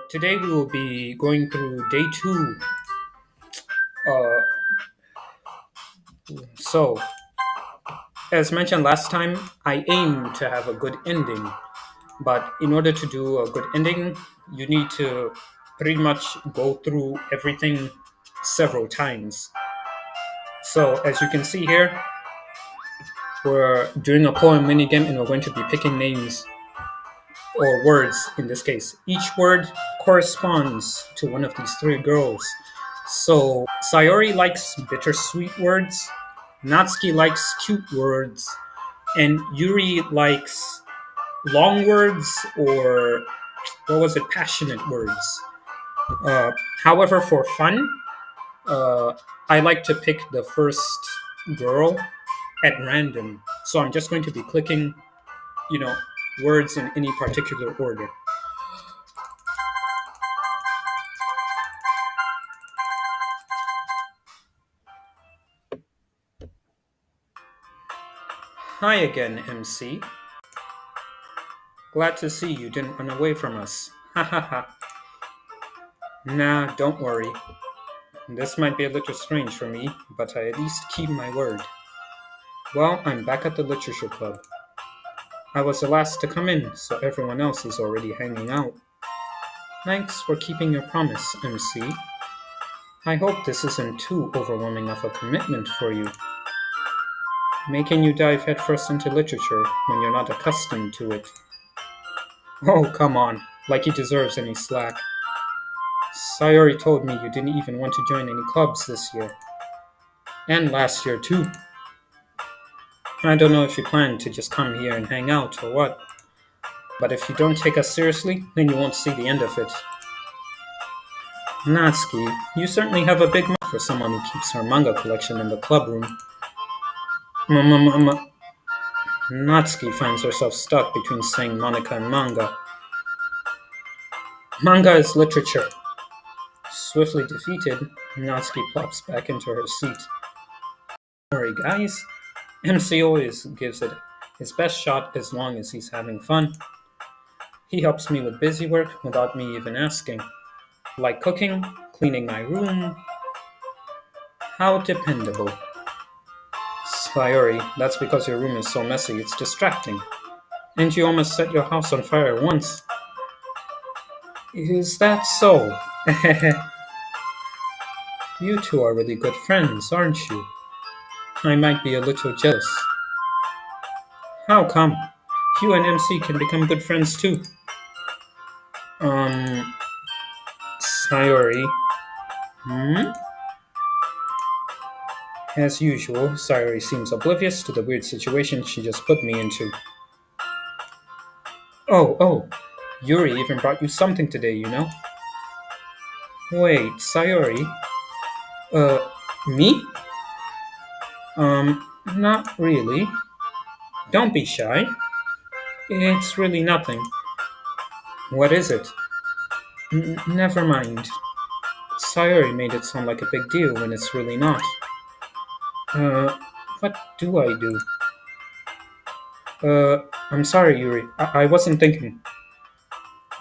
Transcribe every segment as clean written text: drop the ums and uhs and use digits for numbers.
Today we will be going through day two. Uh, so, as mentioned last time, I aim to have a good ending. But in order to do a good ending, you need to pretty much go through everything several times. So, as you can see here, we're doing a poem minigame and we're going to be picking names or words in this case. Each word corresponds to one of these three girls. So Sayori likes bittersweet words, Natsuki likes cute words, and Yuri likes long words or what was it, passionate words. Uh, However, for fun, uh, I like to pick the first girl at random. So I'm just going to be clicking, you know, words in any particular order. Hi again, MC. Glad to see you didn't run away from us. Ha ha ha. Nah, don't worry. This might be a little strange for me, but I at least keep my word. Well, I'm back at the Literature Club. I was the last to come in, so everyone else is already hanging out. Thanks for keeping your promise, MC. I hope this isn't too overwhelming of a commitment for you. Making you dive headfirst into literature when you're not accustomed to it. Oh, come on, like he deserves any slack. Sayori told me you didn't even want to join any clubs this year. And last year, too. I don't know if you plan to just come here and hang out or what, but if you don't take us seriously, then you won't see the end of it. Natsuki, you certainly have a big mouth for someone who keeps her manga collection in the club room. M-m-m-m- Natsuki finds herself stuck between saying Monica and manga. Manga is literature. Swiftly defeated, Natsuki plops back into her seat. Don't worry, guys. MC always gives it his best shot as long as he's having fun. He helps me with busy work without me even asking. Like cooking, cleaning my room. How dependable. Sayori, that's because your room is so messy, it's distracting. And you almost set your house on fire once. Is that so? You two are really good friends, aren't you? I might be a little jealous. How come? You and MC can become good friends too. Um, Sayori. Hmm? As usual, Sayori seems oblivious to the weird situation she just put me into. Oh, Yuri even brought you something today, you know? Wait, Sayori? Uh, me? Not really. Don't be shy. It's really nothing. What is it? Never mind. Sayori made it sound like a big deal when it's really not. Uh, what do I do? I'm sorry, Yuri. I wasn't thinking.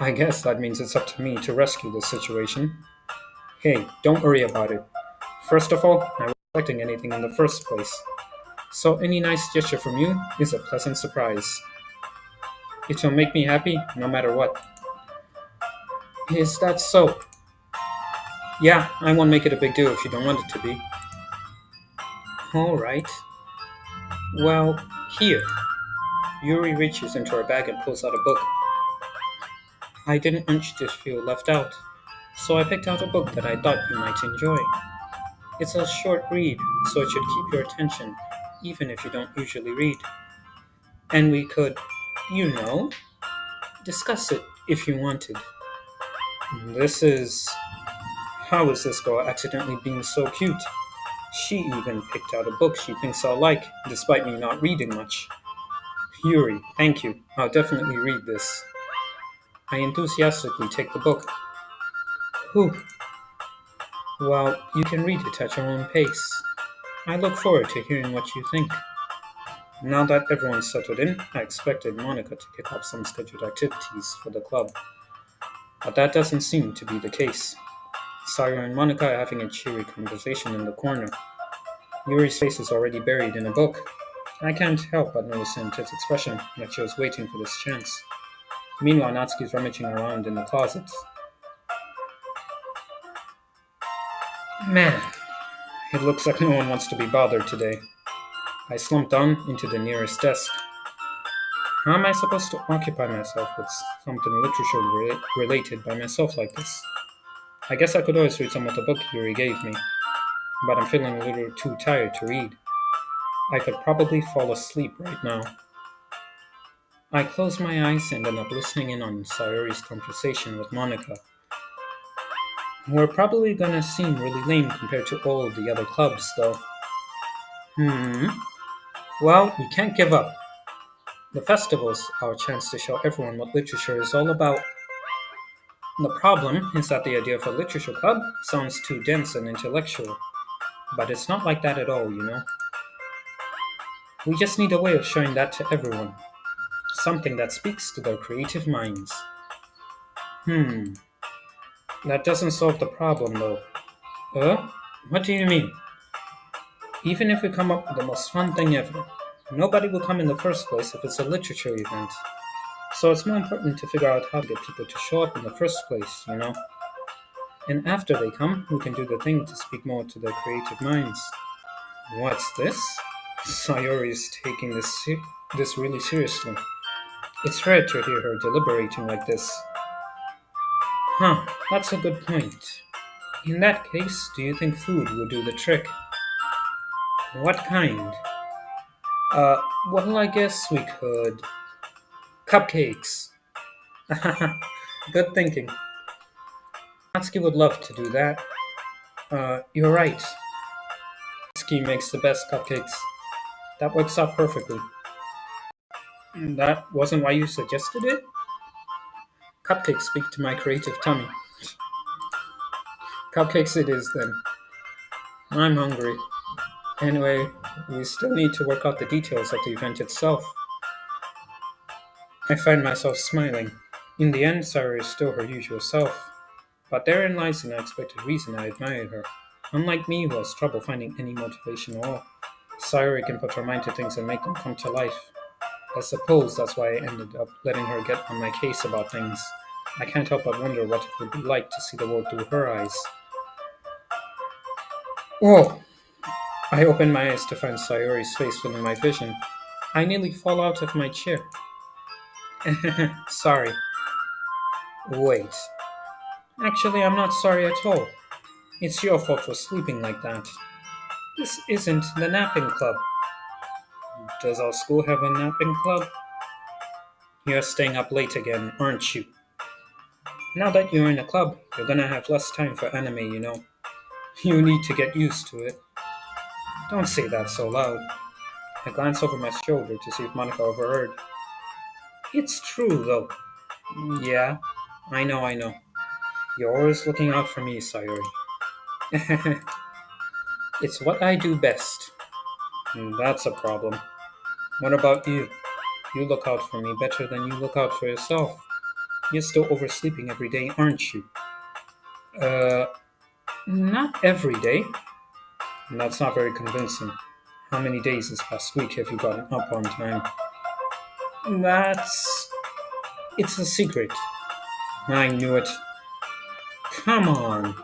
I guess that means it's up to me to rescue this situation. Hey, don't worry about it. First of all, I wasn't expecting anything in the first place. So any nice gesture from you is a pleasant surprise. It will make me happy no matter what. Is that so? Yeah, I won't make it a big deal if you don't want it to be. Alright. Well, here. Yuri reaches into her bag and pulls out a book. I didn't want you to feel left out, so I picked out a book that I thought you might enjoy. It's a short read, so it should keep your attention, even if you don't usually read. And we could, you know, discuss it if you wanted. This is. How is this girl accidentally being so cute? She even picked out a book she thinks I'll like, despite me not reading much. Yuri, thank you. I'll definitely read this. I enthusiastically take the book. Whew. Well, you can read it at your own pace. I look forward to hearing what you think. Now that everyone's settled in, I expected Monica to kick off some scheduled activities for the club. But that doesn't seem to be the case. Sayori and Monica are having a cheery conversation in the corner. Yuri's face is already buried in a book. I can't help but notice in Ted's expression that she was waiting for this chance. Meanwhile, Natsuki's rummaging around in the closets. Man, it looks like no one wants to be bothered today. I slumped down into the nearest desk. How am I supposed to occupy myself with something literature related by myself like this? I guess I could always read some of the book Yuri gave me, but I'm feeling a little too tired to read. I could probably fall asleep right now. I closed my eyes and ended up listening in on Sayori's conversation with Monica. We're probably gonna seem really lame compared to all the other clubs, though. Hmm. Well, we can't give up. The festival's our chance to show everyone what literature is all about. The problem is that the idea of a literature club sounds too dense and intellectual, but it's not like that at all, you know? We just need a way of showing that to everyone. Something that speaks to their creative minds. Hmm, that doesn't solve the problem though. What do you mean? Even if we come up with the most fun thing ever, nobody will come in the first place if it's a literature event. So it's more important to figure out how to get people to show up in the first place, you know? And after they come, we can do the thing to speak more to their creative minds. What's this? Sayori is taking this really seriously. It's rare to hear her deliberating like this. Huh, that's a good point. In that case, do you think food will do the trick? What kind? Well, I guess we could. Cupcakes. Good thinking. Natsuki would love to do that. You're right. Natsuki makes the best cupcakes. That works out perfectly. That wasn't why you suggested it? Cupcakes speak to my creative tummy. Cupcakes it is then. I'm hungry. Anyway, we still need to work out the details of the event itself. I find myself smiling. In the end, Sarah is still her usual self. But therein lies an unexpected reason I admire her. Unlike me, who has trouble finding any motivation at all, Sayori can put her mind to things and make them come to life. I suppose that's why I ended up letting her get on my case about things. I can't help but wonder what it would be like to see the world through her eyes. Whoa! I opened my eyes to find Sayori's face filling my vision. I nearly fall out of my chair. Sorry. Wait. Actually, I'm not sorry at all. It's your fault for sleeping like that. This isn't the napping club. Does our school have a napping club? You're staying up late again, aren't you? Now that you're in a club, you're gonna have less time for anime, you know. You need to get used to it. Don't say that so loud. I glance over my shoulder to see if Monica overheard. It's true, though. Yeah, I know. You're always looking out for me, Sayori. It's what I do best. That's a problem. What about you? You look out for me better than you look out for yourself. You're still oversleeping every day, aren't you? Uh, Not every day. That's not very convincing. How many days this past week have you gotten up on time? That's. It's a secret. I knew it. Come on.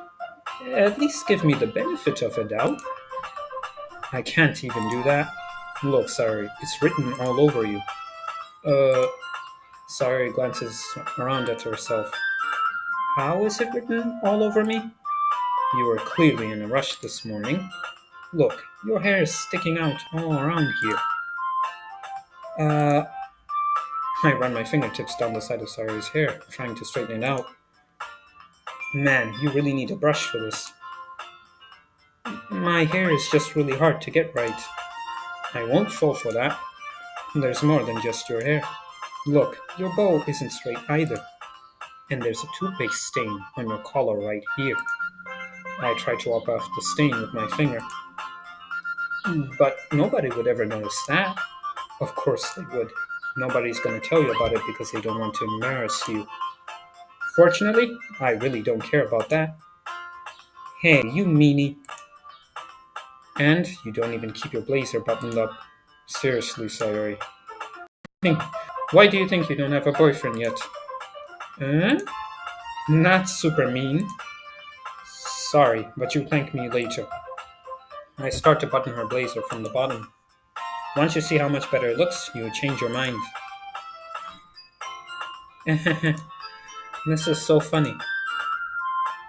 At least give me the benefit of a doubt. I can't even do that. Look, sorry, it's written all over you. Uh, Sorry glances around at herself. How is it written all over me? You were clearly in a rush this morning. Look, your hair is sticking out all around here. Uh, I run my fingertips down the side of Sayori's hair, trying to straighten it out. Man, you really need a brush for this. My hair is just really hard to get right. I won't fall for that. There's more than just your hair. Look, your bow isn't straight either. And there's a toothpaste stain on your collar right here. I try to wipe off the stain with my finger. But nobody would ever notice that. Of course they would. Nobody's gonna tell you about it because they don't want to embarrass you. Fortunately, I really don't care about that. Hey, you meanie. And you don't even keep your blazer buttoned up. Seriously, Sayori. Think, why do you think you don't have a boyfriend yet? Huh? Not super mean. Sorry, but you thank me later. I start to button her blazer from the bottom. Once you see how much better it looks, you would change your mind. This is so funny.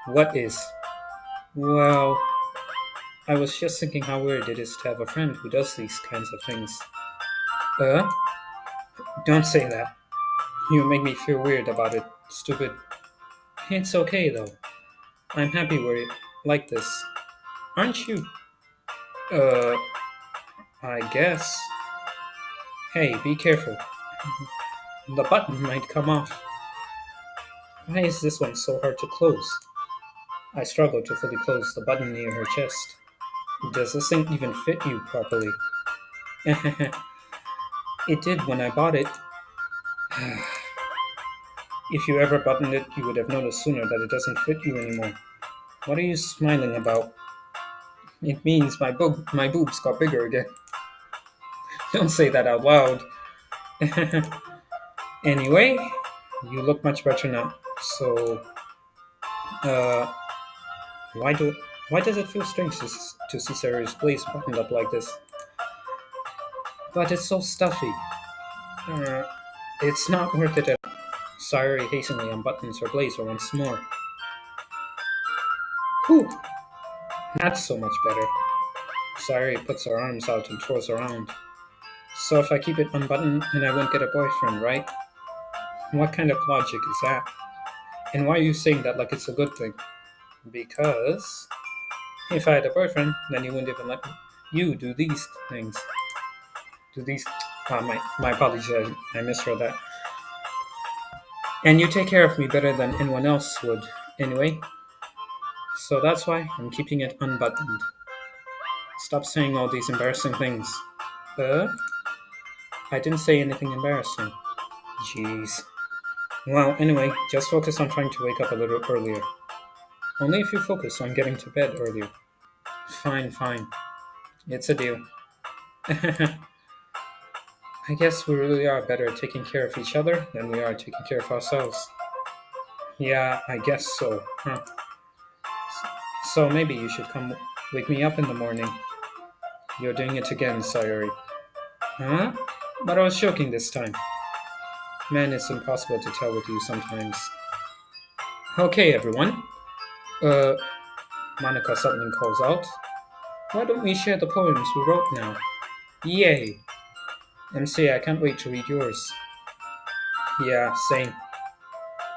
What is? Well, I was just thinking how weird it is to have a friend who does these kinds of things. Uh? Don't say that. You make me feel weird about it. Stupid. It's okay though. I'm happy we're like this. Aren't you? Uh, I guess. Hey, be careful. The button might come off. Why is this one so hard to close? I struggle to fully close the button near her chest. Does this thing even fit you properly? It did when I bought it. If you ever buttoned it, you would have noticed sooner that it doesn't fit you anymore. What are you smiling about? It means my boobs got bigger again. Don't say that out loud. Anyway, you look much better now. So, uh, why do why does it feel strange to see Sarah's place buttoned up like this? But it's so stuffy. Uh, it's not worth it at all. Sayori hastily unbuttons her blazer once more. Whew, that's so much better. Sayori puts her arms out and twirls around. So if I keep it unbuttoned, then I won't get a boyfriend, right? What kind of logic is that? And why are you saying that like it's a good thing? Because if I had a boyfriend, then you wouldn't even let you do these things. Do these? My apologies. I misread that. And you take care of me better than anyone else would, anyway. So that's why I'm keeping it unbuttoned. Stop saying all these embarrassing things. Uh? I didn't say anything embarrassing. Jeez. Well, anyway, just focus on trying to wake up a little earlier. Only if you focus on getting to bed earlier. Fine, fine. It's a deal. I guess we really are better at taking care of each other than we are taking care of ourselves. Yeah, I guess so. Huh. So maybe you should come wake me up in the morning. You're doing it again, Sayori. Huh? But I was joking this time. Man, it's impossible to tell with you sometimes. Okay, everyone. Uh, Monica suddenly calls out. Why don't we share the poems we wrote now? Yay! MC, I can't wait to read yours. Yeah, same.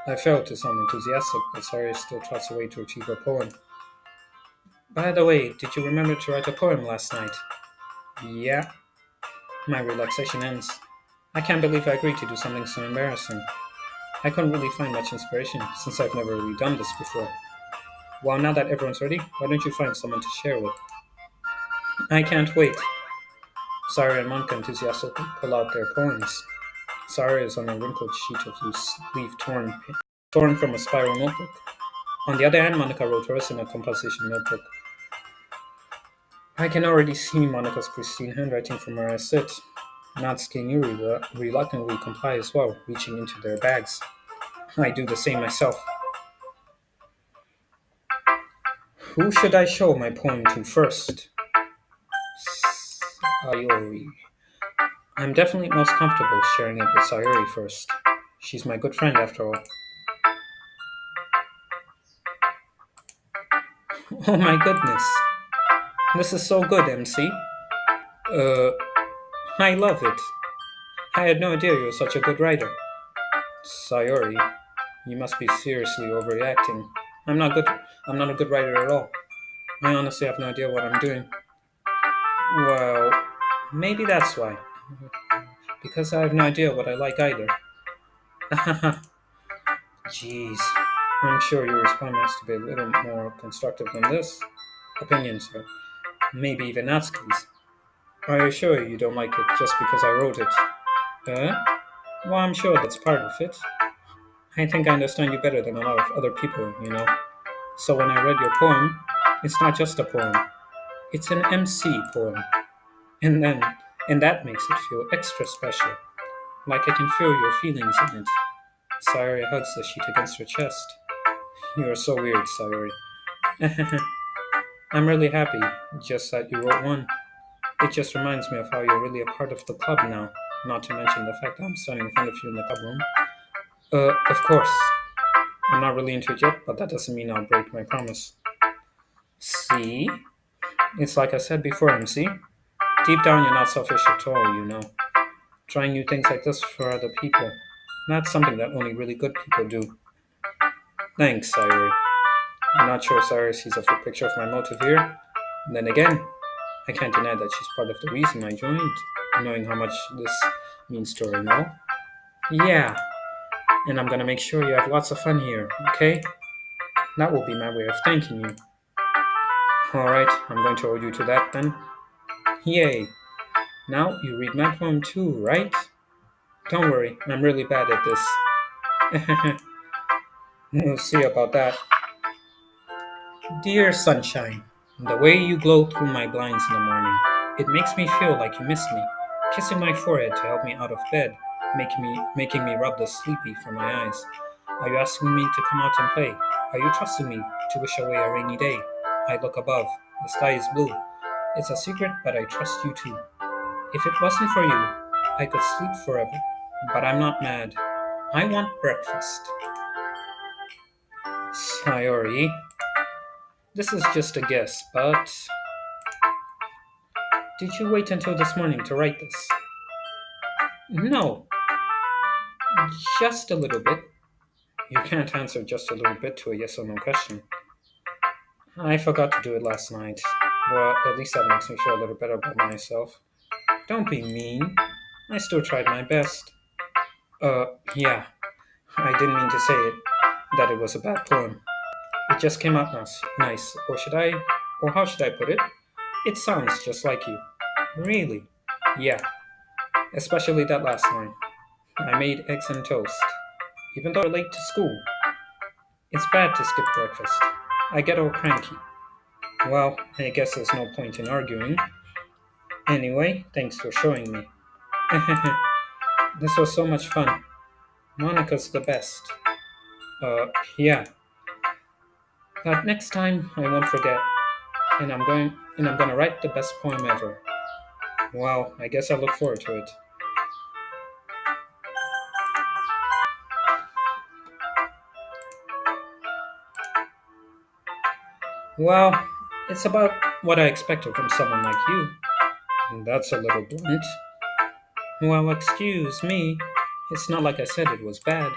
I failed to sound enthusiastic, but Sayori still trots away to achieve her poem. By the way, did you remember to write a poem last night? Yeah. My relaxation ends. I can't believe I agreed to do something so embarrassing. I couldn't really find much inspiration since I've never really done this before. Well, now that everyone's ready, why don't you find someone to share with? I can't wait. Sayori and Monica enthusiastically pull out their poems. Sayori is on a wrinkled sheet of loose leaf torn from a spiral notebook. On the other hand, Monica wrote hers in a composition notebook. I can already see Monica's pristine handwriting from where I sit. Natsuki and Yuri reluctantly comply as well, reaching into their bags. I do the same myself. Who should I show my poem to first? Sayori. I'm definitely most comfortable sharing it with Sayori first. She's my good friend after all. Oh my goodness. This is so good, MC. Uh, I love it. I had no idea you were such a good writer. Sayori, you must be seriously overreacting. I'm not good. I'm not a good writer at all. I honestly have no idea what I'm doing. Well, maybe that's why. Because I have no idea what I like either. Jeez. I'm sure your response has to be a little more constructive than this. Opinions, or maybe even Natsuki's. Are you sure you don't like it just because I wrote it? Well, I'm sure that's part of it. I think I understand you better than a lot of other people. So when I read your poem, it's not just a poem, it's an MC poem. And then, and that makes it feel extra special, like I can feel your feelings in it. Sayori hugs the sheet against her chest. You are so weird, Sayori. I'm really happy, just that you wrote one. It just reminds me of how you're really a part of the club now, not to mention the fact that I'm standing in front of you in the club room. Of course. I'm not really into it yet, but that doesn't mean I'll break my promise. See? It's like I said before, MC. Deep down, you're not selfish at all. Trying new things like this for other people. That's something that only really good people do. Thanks, Sayori. I'm not sure Sayori sees a full picture of my motive here. Then again, I can't deny that she's part of the reason I joined, knowing how much this means to her, no? Yeah, and I'm gonna make sure you have lots of fun here, okay? That will be my way of thanking you. Alright, I'm going to hold you to that then. Yay! Now you read my poem too, right? Don't worry, I'm really bad at this. We'll see about that. Dear sunshine, the way you glow through my blinds in the morning, it makes me feel like you miss me. Kissing my forehead to help me out of bed, making me rub the sleepy from my eyes. Are you asking me to come out and play? Are you trusting me to wish away a rainy day? I look above. The sky is blue. It's a secret, but I trust you too. If it wasn't for you, I could sleep forever. But I'm not mad. I want breakfast. Sayori, this is just a guess, but did you wait until this morning to write this? No, just a little bit. You can't answer just a little bit to a yes or no question. I forgot to do it last night. Well, at least that makes me feel a little better about myself. Don't be mean. I still tried my best. Yeah, I didn't mean to say it, that it was a bad poem. It just came out nice. Or how should I put it? It sounds just like you. Really? Yeah, especially that last line. I made eggs and toast, even though we're late to school. It's bad to skip breakfast. I get all cranky. Well, I guess there's no point in arguing. Anyway, thanks for showing me. This was so much fun. Monica's the best. Uh, yeah. But next time I won't forget, and I'm gonna write the best poem ever. Well, I guess I look forward to it. Well, it's about what I expected from someone like you. That's a little blunt. Well, excuse me. It's not like I said it was bad.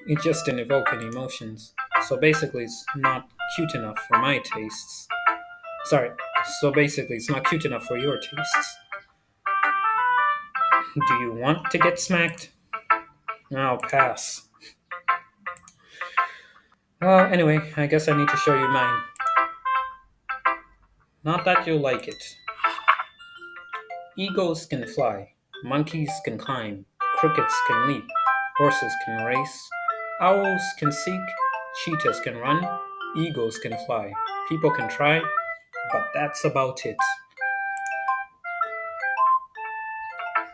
It just didn't evoke any emotions. So basically, it's not cute enough for my tastes. Sorry, so basically, it's not cute enough for your tastes. Do you want to get smacked? I'll pass. Well, anyway, I guess I need to show you mine. Not that you'll like it. Eagles can fly, monkeys can climb, crickets can leap, horses can race, owls can seek, cheetahs can run, eagles can fly, people can try, but that's about it.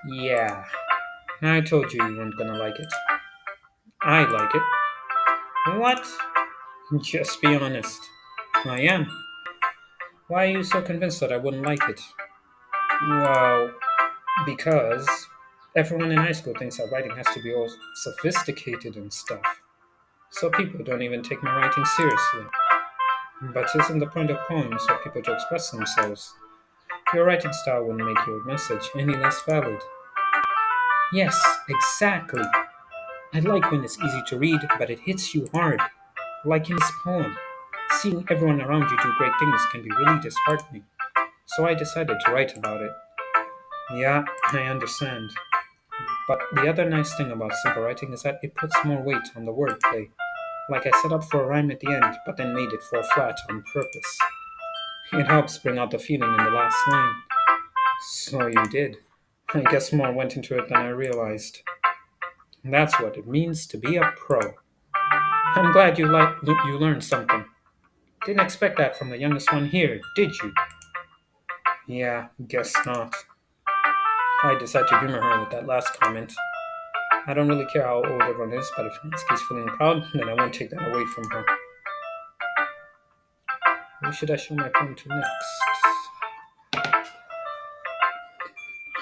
Yeah, I told you you weren't gonna like it. I like it. What? Just be honest. I am. Why are you so convinced that I wouldn't like it? Well, because everyone in high school thinks that writing has to be all sophisticated and stuff. So people don't even take my writing seriously. But isn't the point of poems for people to express themselves? Your writing style wouldn't make your message any less valid. Yes, exactly. I like when it's easy to read, but it hits you hard. Like in this poem. Seeing everyone around you do great things can be really disheartening. So I decided to write about it. Yeah, I understand. But the other nice thing about simple writing is that it puts more weight on the wordplay. Like I set up for a rhyme at the end, but then made it fall flat on purpose. It helps bring out the feeling in the last line. So you did. I guess more went into it than I realized. That's what it means to be a pro. I'm glad you learned something. Didn't expect that from the youngest one here, did you? Yeah, guess not. I decided to humor her with that last comment. I don't really care how old everyone is, but if Natsuki's feeling proud, then I won't take that away from her. Who should I show my poem to next?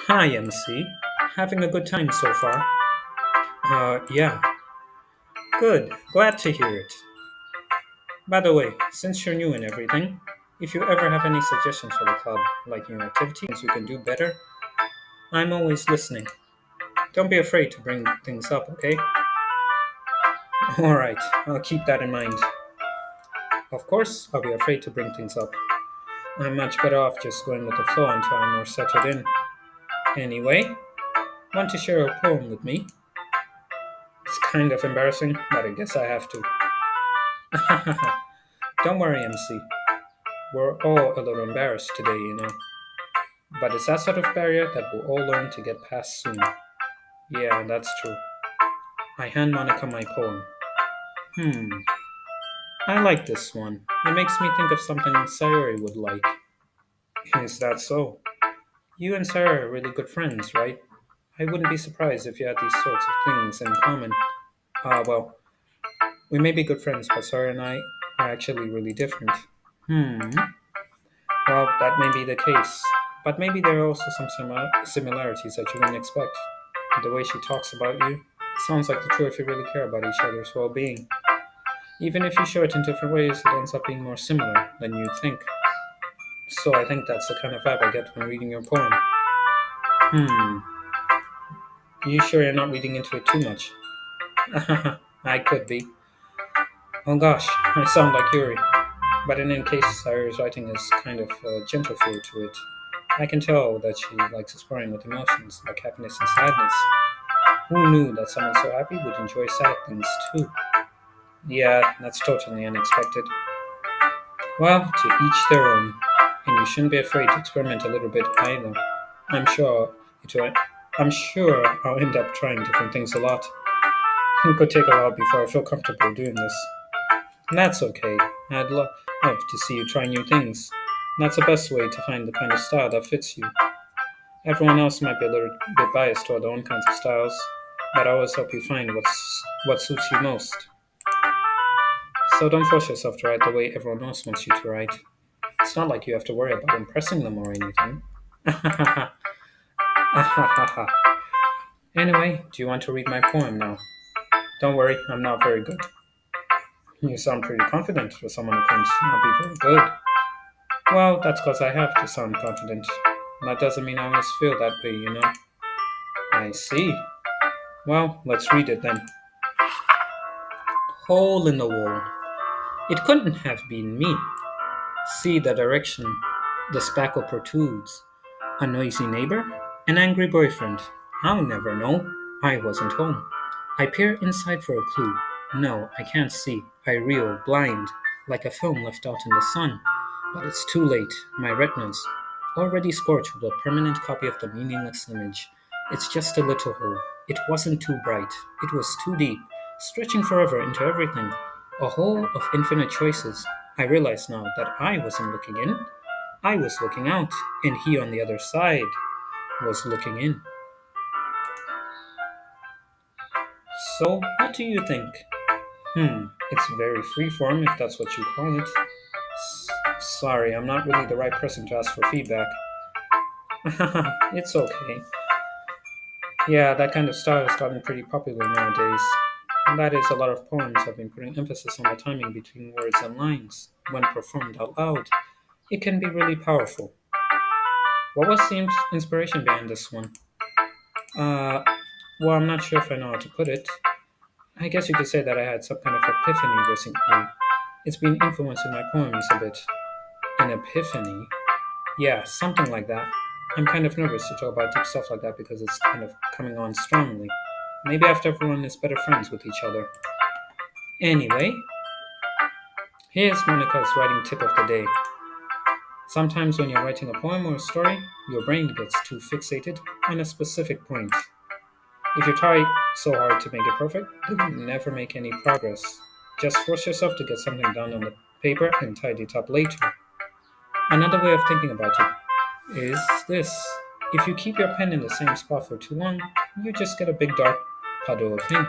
Hi, MC. Having a good time so far? Yeah. Good. Glad to hear it. By the way, since you're new and everything, if you ever have any suggestions for the club, like new activities we can do better, I'm always listening. Don't be afraid to bring things up, okay? Alright, I'll keep that in mind. Of course, I'll be afraid to bring things up. I'm much better off just going with the flow until I'm more settled in. Anyway, want to share a poem with me? It's kind of embarrassing, but I guess I have to. Don't worry, MC. We're all a little embarrassed today, you know. But it's that sort of barrier that we'll all learn to get past soon. Yeah, that's true. I hand Monica my poem. Hmm, I like this one. It makes me think of something Sayori would like. Is that so? You and Sarah are really good friends, right? I wouldn't be surprised if you had these sorts of things in common. Well, we may be good friends, but Sarah and I are actually really different. Hmm, well, that may be the case. But maybe there are also some similarities that you wouldn't expect. The way she talks about you sounds like the two of you really care about each other's well being. Even if you show it in different ways, it ends up being more similar than you think. So I think that's the kind of vibe I get when reading your poem. Hmm, you sure you're not reading into it too much? I could be. Oh gosh, I sound like Yuri. But in any case, Sayori's writing has kind of a gentle feel to it. I can tell that she likes exploring with emotions like happiness and sadness. Who knew that someone so happy would enjoy sad things too? Yeah, that's totally unexpected. Well, to each their own. And you shouldn't be afraid to experiment a little bit either. I'm sure it will, I'm sure I'll end up trying different things a lot. It could take a while before I feel comfortable doing this. And that's okay. Love to see you try new things. And that's the best way to find the kind of style that fits you. Everyone else might be a little bit biased toward their own kinds of styles, but I always help you find what suits you most. So don't force yourself to write the way everyone else wants you to write. It's not like you have to worry about impressing them or anything. Anyway, do you want to read my poem now? Don't worry, I'm not very good. You sound pretty confident for someone who claims to not be very good. Well, that's because I have to sound confident. That doesn't mean I always feel that way, you know. I see. Well, let's read it then. Hole in the wall. It couldn't have been me. See the direction the spackle protrudes. A noisy neighbor? An angry boyfriend? I'll never know. I wasn't home. I peer inside for a clue. No, I can't see. I reel, blind, like a film left out in the sun. But it's too late. My retinas, already scorched with a permanent copy of the meaningless image. It's just a little hole. It wasn't too bright. It was too deep, stretching forever into everything. A hole of infinite choices. I realize now that I wasn't looking in. I was looking out, and he on the other side was looking in. So, what do you think? It's very freeform if that's what you call it. Sorry, I'm not really the right person to ask for feedback. It's okay. Yeah, that kind of style has gotten pretty popular nowadays. And that is, a lot of poems have been putting emphasis on the timing between words and lines. When performed out loud, it can be really powerful. What was the inspiration behind this one? Uh, well, I'm not sure if I know how to put it. I guess you could say that I had some kind of epiphany recently. It's been influencing my poems a bit. An epiphany? Yeah, something like that. I'm kind of nervous to talk about deep stuff like that because it's kind of coming on strongly. Maybe after everyone is better friends with each other. Anyway, here's Monica's writing tip of the day. Sometimes when you're writing a poem or a story, your brain gets too fixated on a specific point. If you try so hard to make it perfect, then you'll never make any progress. Just force yourself to get something down on the paper and tidy it up later. Another way of thinking about it is this: if you keep your pen in the same spot for too long, you just get a big dark puddle of ink.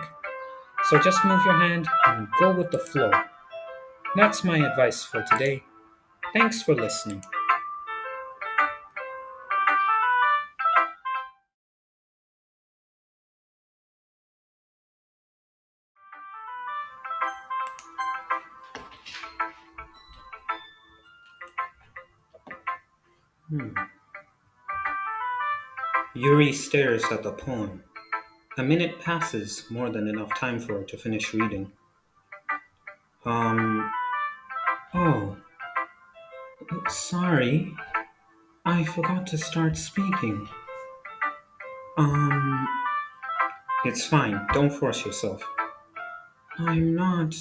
So just move your hand and go with the flow. That's my advice for today. Thanks for listening. Yuri stares at the poem. A minute passes, more than enough time for her to finish reading. Um, oh, sorry. I forgot to start speaking. Um, it's fine. Don't force yourself. I'm not.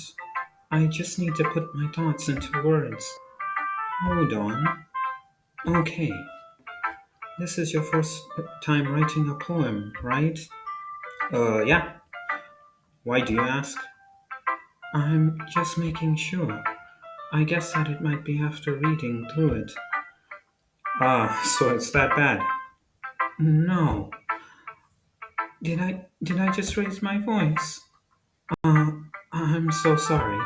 I just need to put my thoughts into words. Hold on. Okay, this is your first time writing a poem, right? Yeah. Why do you ask? I'm just making sure. I guess that it might be after reading through it. Ah, so it's that bad. No. Did I just raise my voice? Uh, I'm so sorry.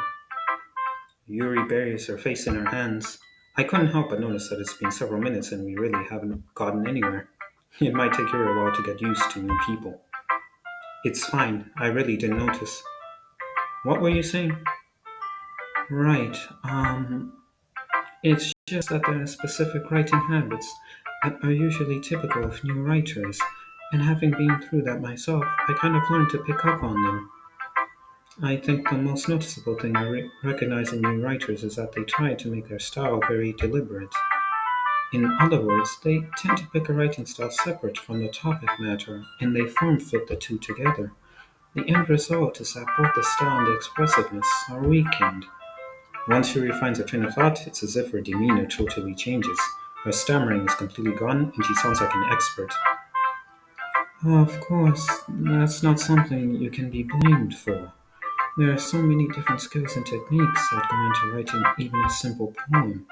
Yuri buries her face in her hands. I couldn't help but notice that it's been several minutes and we really haven't gotten anywhere. It might take Yuri a while to get used to new people. It's fine. I really didn't notice. What were you saying? Right. It's just that there are specific writing habits that are usually typical of new writers, and having been through that myself, I kind of learned to pick up on them. I think the most noticeable thing I recognize in new writers is that they try to make their style very deliberate. In other words, they tend to pick a writing style separate from the topic matter, and they form fit the two together. The end result is that both the style and the expressiveness are weakened. Once she refines her train of thought, it's as if her demeanor totally changes. Her stammering is completely gone, and she sounds like an expert. Of course, that's not something you can be blamed for. There are so many different skills and techniques that go into writing even a simple poem.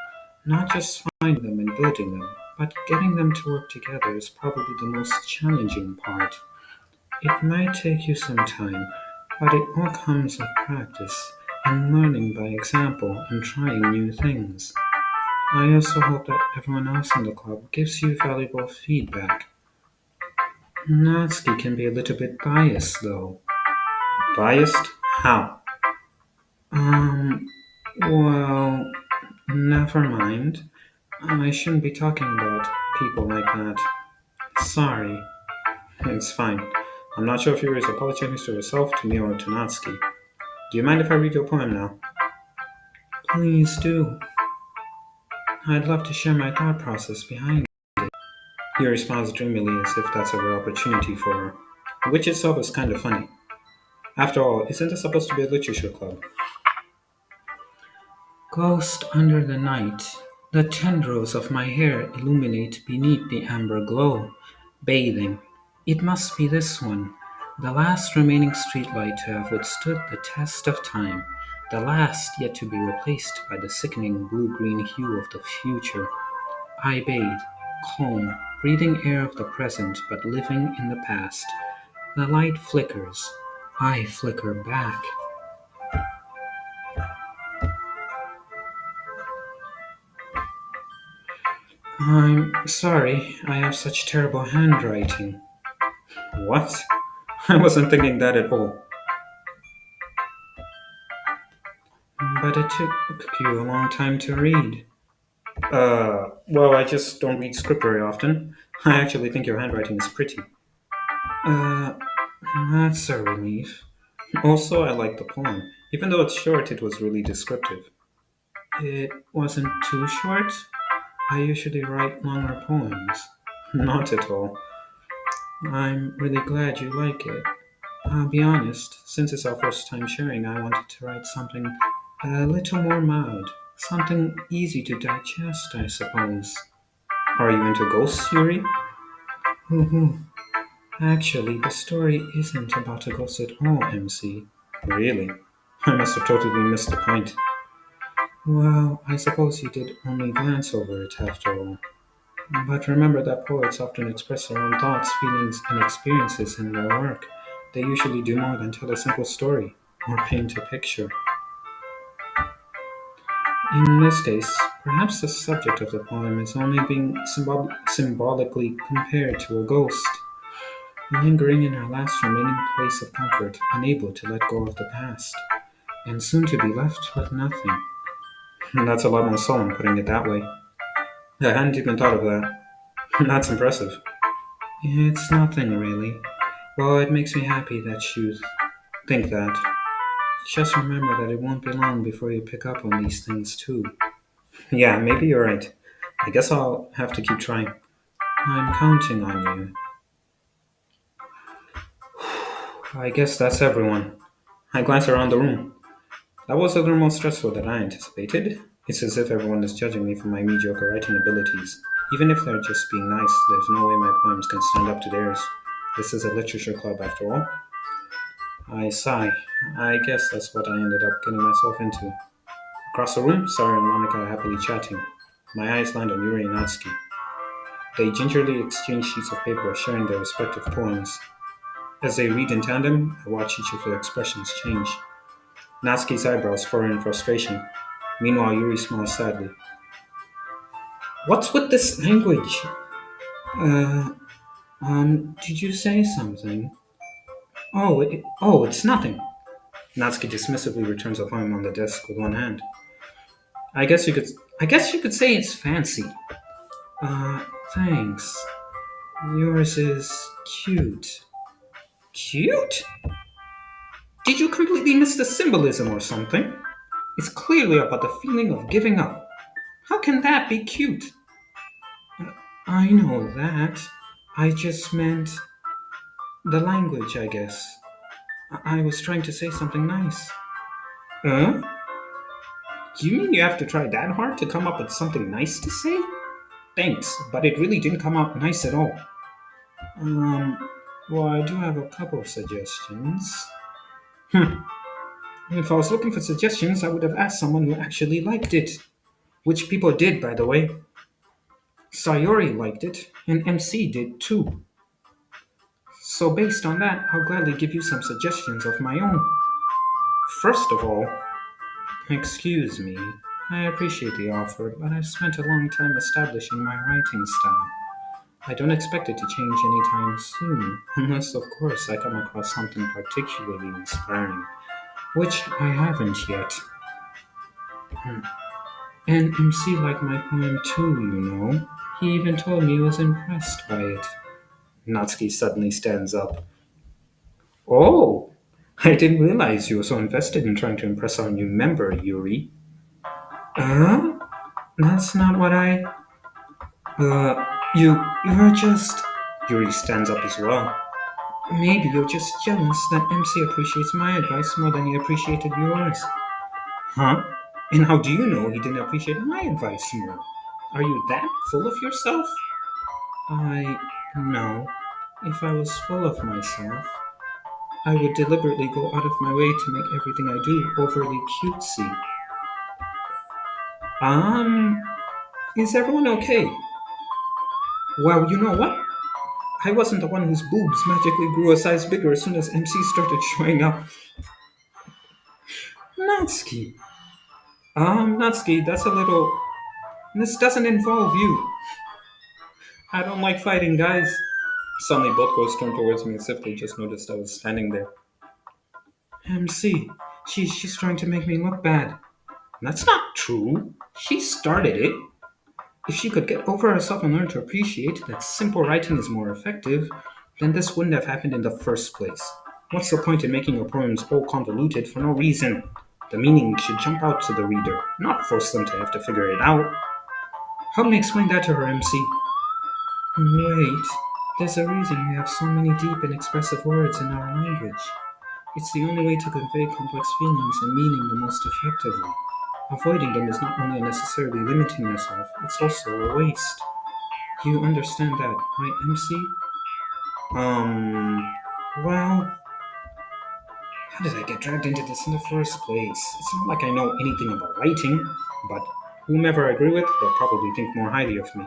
Not just finding them and building them, but getting them to work together is probably the most challenging part. It might take you some time, but it all comes with practice and learning by example and trying new things. I also hope that everyone else in the club gives you valuable feedback. Natsuki can be a little bit biased, though. Biased? How? Um, well, never mind. I shouldn't be talking about people like that. Sorry. It's fine. I'm not sure if you were apologizing to yourself, to me, or to Natsuki. Do you mind if I read your poem now? Please do. I'd love to share my thought process behind it. He responds dreamily as if that's a rare opportunity for her, which itself is kind of funny. After all, isn't this supposed to be a literature club? Ghost under the night, the tendrils of my hair illuminate beneath the amber glow, bathing. It must be this one, the last remaining streetlight to have withstood the test of time, the last yet to be replaced by the sickening blue-green hue of the future. I bathe, calm, breathing air of the present but living in the past. The light flickers. I flicker back. I'm sorry, I have such terrible handwriting. What? I wasn't thinking that at all. But it took you a long time to read. Well, I just don't read script very often. I actually think your handwriting is pretty. Uh, that's a relief. Also, I like the poem. Even though it's short, it was really descriptive. It wasn't too short. I usually write longer poems. Not at all. I'm really glad you like it. I'll be honest, since it's our first time sharing, I wanted to write something a little more mild. Something easy to digest, I suppose. Are you into ghosts, Yuri? Hoo. Actually, the story isn't about a ghost at all, MC. Really? I must have totally missed the point. Well, I suppose you did only glance over it after all. But remember that poets often express their own thoughts, feelings, and experiences in their work. They usually do more than tell a simple story or paint a picture. In this case, perhaps the subject of the poem is only being symbolically compared to a ghost, lingering in our last remaining place of comfort, unable to let go of the past, and soon to be left with nothing. That's a lot more solemn putting it that way. I hadn't even thought of that. That's impressive. It's nothing really. Well, it makes me happy that you think that. Just remember that it won't be long before you pick up on these things too. Yeah, maybe you're right. I guess I'll have to keep trying. I'm counting on you. I guess that's everyone. I glance around the room. That was a little more stressful than I anticipated. It's as if everyone is judging me for my mediocre writing abilities. Even if they're just being nice, there's no way my poems can stand up to theirs. This is a literature club after all. I sigh. I guess that's what I ended up getting myself into. Across the room, Sarah and Monica are happily chatting. My eyes land on Yuri and Natsuki. They gingerly exchange sheets of paper, sharing their respective poems. As they read in tandem, I watch each of their expressions change. Natsuki's eyebrows furrow in frustration. Meanwhile, Yuri smiles sadly. What's with this language? Uh, did you say something? It's nothing. Natsuki dismissively returns a poem on the desk with one hand. I guess you could, I guess you could say it's fancy. Uh, thanks. Yours is cute. Cute? Did you completely miss the symbolism or something? It's clearly about the feeling of giving up. How can that be cute? I know that. I just meant the language, I guess. I was trying to say something nice. Huh? Do you mean you have to try that hard to come up with something nice to say? Thanks, but it really didn't come out nice at all. Um, well, I do have a couple of suggestions. If I was looking for suggestions, I would have asked someone who actually liked it. Which people did, by the way. Sayori liked it, and MC did too. So, based on that, I'll gladly give you some suggestions of my own. First of all, excuse me, I appreciate the offer, but I've spent a long time establishing my writing style. I don't expect it to change anytime soon, unless, of course, I come across something particularly inspiring, which I haven't yet. And MC liked my poem too, you know. He even told me he was impressed by it. Natsuki suddenly stands up. Oh, I didn't realize you were so invested in trying to impress our new member, Yuri. Uh, that's not what I. Uh, you're just. Yuri stands up as well. Maybe you're just jealous that MC appreciates my advice more than he appreciated yours. Huh? And how do you know he didn't appreciate my advice more? Are you that full of yourself? I know. If I was full of myself, I would deliberately go out of my way to make everything I do overly cutesy. Um, is everyone okay? Well, you know what? I wasn't the one whose boobs magically grew a size bigger as soon as MC started showing up. Natsuki. Natsuki, that's a little. This doesn't involve you. I don't like fighting guys. Suddenly, both girls turned towards me as if they just noticed I was standing there. MC, she's trying to make me look bad. That's not true. She started it. If she could get over herself and learn to appreciate that simple writing is more effective, then this wouldn't have happened in the first place. What's the point in making your poems all convoluted for no reason? The meaning should jump out to the reader, not force them to have to figure it out. Help me explain that to her, MC. Wait, there's a reason we have so many deep and expressive words in our language. It's the only way to convey complex feelings and meaning the most effectively. Avoiding them is not only unnecessarily limiting yourself, it's also a waste. You understand that, right, MC? Um, well, How did I get dragged into this in the first place? It's not like I know anything about writing, but whomever I agree with, they'll probably think more highly of me.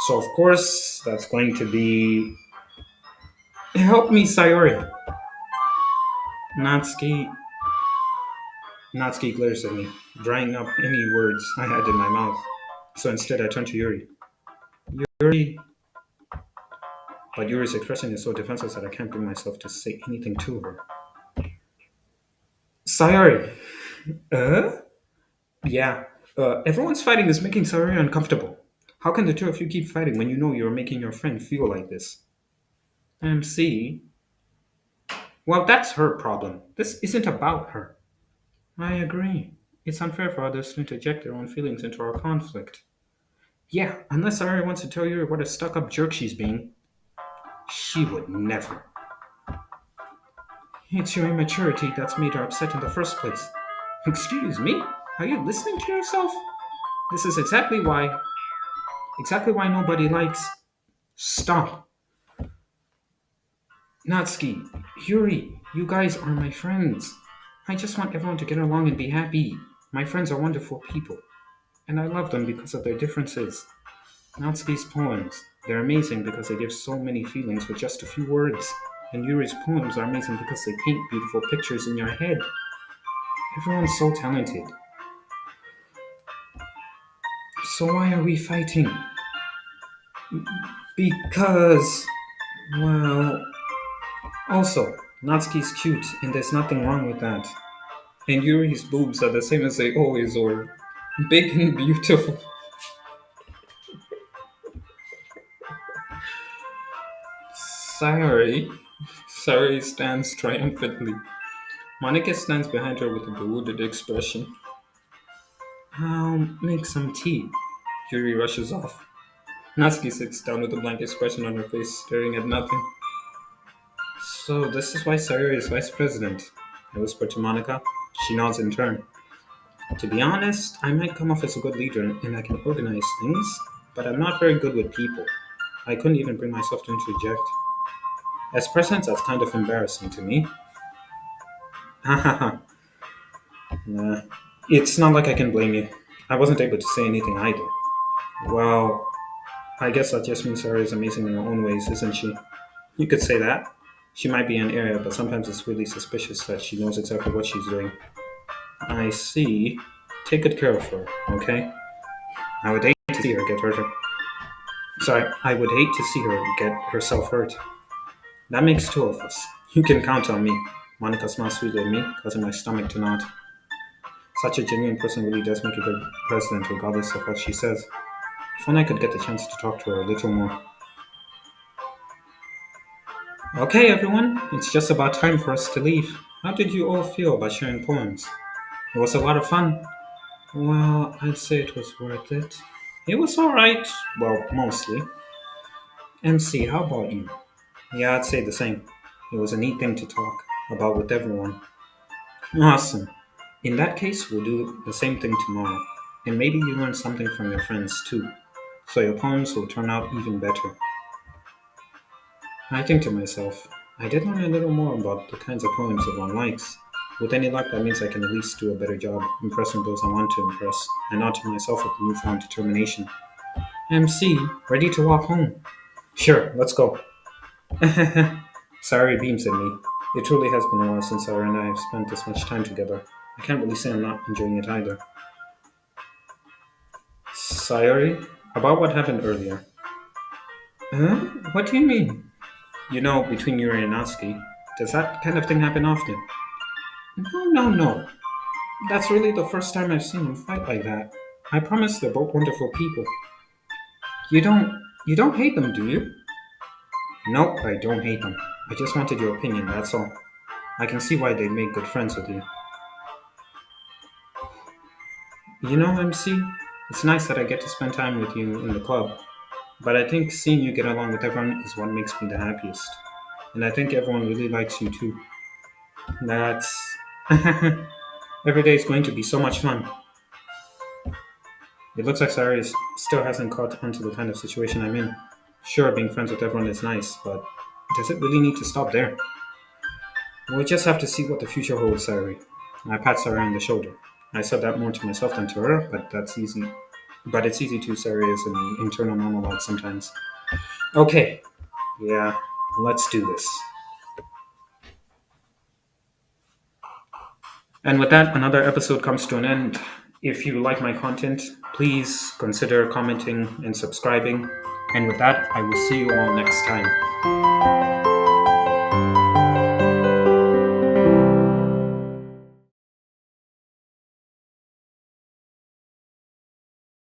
So, of course, that's going to be. Help me, Sayori. Natsuki. Natsuki glares at me, drying up any words I had in my mouth. So instead, I turn to Yuri. Yuri. But Yuri's expression is so defensive that I can't bring myself to say anything to her. Sayori. Uh? Yeah. Everyone's fighting is making Sayori uncomfortable. How can the two of you keep fighting when you know you're making your friend feel like this? MC. Well, that's her problem. This isn't about her. I agree. It's unfair for others to interject their own feelings into our conflict. Yeah, unless Sayori wants to tell you what a stuck up jerk she's being. She would never. It's your immaturity that's made her upset in the first place. Excuse me? Are you listening to yourself? This is exactly why nobody likes. Stop. Natsuki, Yuri, you guys are my friends. I just want everyone to get along and be happy. My friends are wonderful people, and I love them because of their differences. Natsuki's poems, they're amazing because they give so many feelings with just a few words. And Yuri's poems are amazing because they paint beautiful pictures in your head. Everyone's so talented. So why are we fighting? Because, well, also, Natsuki's cute, and there's nothing wrong with that. And Yuri's boobs are the same as they always were. Big and beautiful. Sayori. Sayori stands triumphantly. Monica stands behind her with a bewildered expression. I'll make some tea. Yuri rushes off. Natsuki sits down with a blank expression on her face, staring at nothing. So this is why Sayori is vice president. I whisper to Monica. She nods in turn. To be honest, I might come off as a good leader and I can organize things, but I'm not very good with people. I couldn't even bring myself to interject. As president, that's kind of embarrassing to me. Hahaha. Nah. It's not like I can blame you. I wasn't able to say anything either. Well, I guess that just means Sarah is amazing in her own ways, isn't she? You could say that. She might be an area, but sometimes it's really suspicious that she knows exactly what she's doing. I see. Take good care of her, okay? I would hate to see her get hurt. Sorry, I would hate to see her get herself hurt. That makes two of us. You can count on me. Monica smiles sweetly at me, causing my stomach to knot. Such a genuine person really does make a good president, regardless of what she says. If only I could get the chance to talk to her a little more. Okay, everyone, it's just about time for us to leave. How did you all feel about sharing poems? It was a lot of fun. Well, I'd say it was worth it. It was alright. Well, mostly. MC, how about you? Yeah, I'd say the same. It was a neat thing to talk about with everyone. Awesome. In that case, we'll do the same thing tomorrow. And maybe you learn something from your friends too. So your poems will turn out even better. I think to myself, I did learn a little more about the kinds of poems everyone likes. With any luck, that means I can at least do a better job impressing those I want to impress, and not to myself with newfound determination. MC, ready to walk home? Sure, let's go. Sayori beams at me. It truly has been a while since Sayori and I have spent this much time together. I can't really say I'm not enjoying it either. Sayori, about what happened earlier. Huh? What do you mean? You know, between Yuri and Natsuki. Does that kind of thing happen often? No, no, no. That's really the first time I've seen them fight like that. I promise they're both wonderful people. You don't you don't hate them, do you? Nope, I don't hate them. I just wanted your opinion, that's all. I can see why they'd make good friends with you. You know, MC, it's nice that I get to spend time with you in the club, but I think seeing you get along with everyone is what makes me the happiest. And I think everyone really likes you too. That's. Every day is going to be so much fun. It looks like still hasn't caught on to the kind of situation I'm in. Sure, being friends with everyone is nice, but does it really need to stop there? We'll just have to see what the future holds, Sayori. I pat Sayori on the shoulder. I said that more to myself than to her, but that's easy. But it's easy to, Sayori, as an internal monologue sometimes. Okay, yeah, let's do this. And with that, another episode comes to an end. If you like my content, please consider commenting and subscribing. And with that, I will see you all next time.